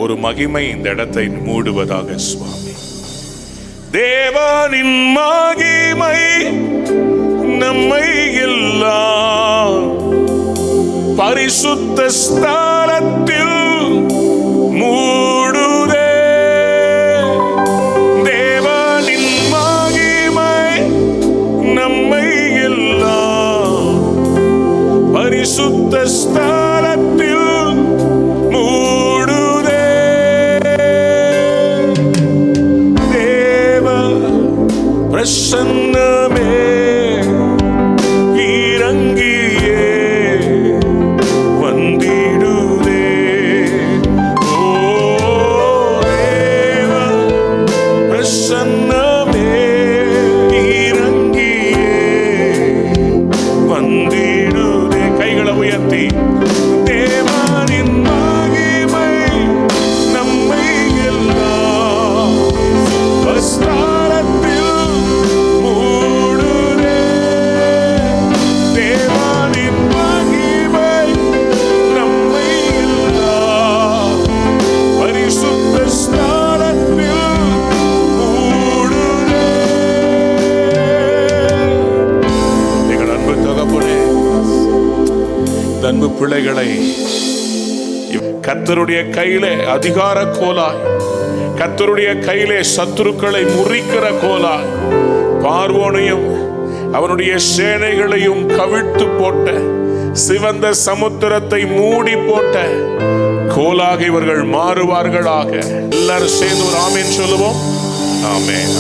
ஒரு மகிமை இந்த இடத்தை மூடுவதாக. சுவாமி, தேவனின் மகிமை நம்மை எல்லாம் பரிசுத்த ஸ்தலத்தில் மூடுதே. தேவனின் மகிமை நம்மை எல்லாம் பரிசுத்த ஸ்தலத்தில் மூடுதே. தேவ பிரசன்னமே இறங்கியே வந்திடுதே. ஓ தேவ பிரசன்னமே இறங்கியே வந்திடுதே. கைகளை உயர்த்தி, தேவனின் மகிமை நம்மை எல்லாம் ஸ்தலத்தில் மூடுதே. தேவனின் மகிமை நம்மை எல்லாம் பரிசுத்த ஸ்தலத்தில் மூடுதே. எங்கள் அன்பு தகப்பனே, அன்பு பிள்ளைகளை கர்த்தருடைய கையிலே அதிகார கோலாய், கர்த்தருடைய கையிலே சத்துருக்களை முறிக்கிற கோலாய், பார்வோனையும் அவனுடைய சேனைகளையும் கவிழ்த்து போட்ட, சிவந்த சமுத்திரத்தை மூடி போட்ட கோலாக இவர்கள் மாறுவார்களாக. எல்லாரும் சேர்ந்து ஒரு ஆமென் சொல்லுவோம். ஆமென்.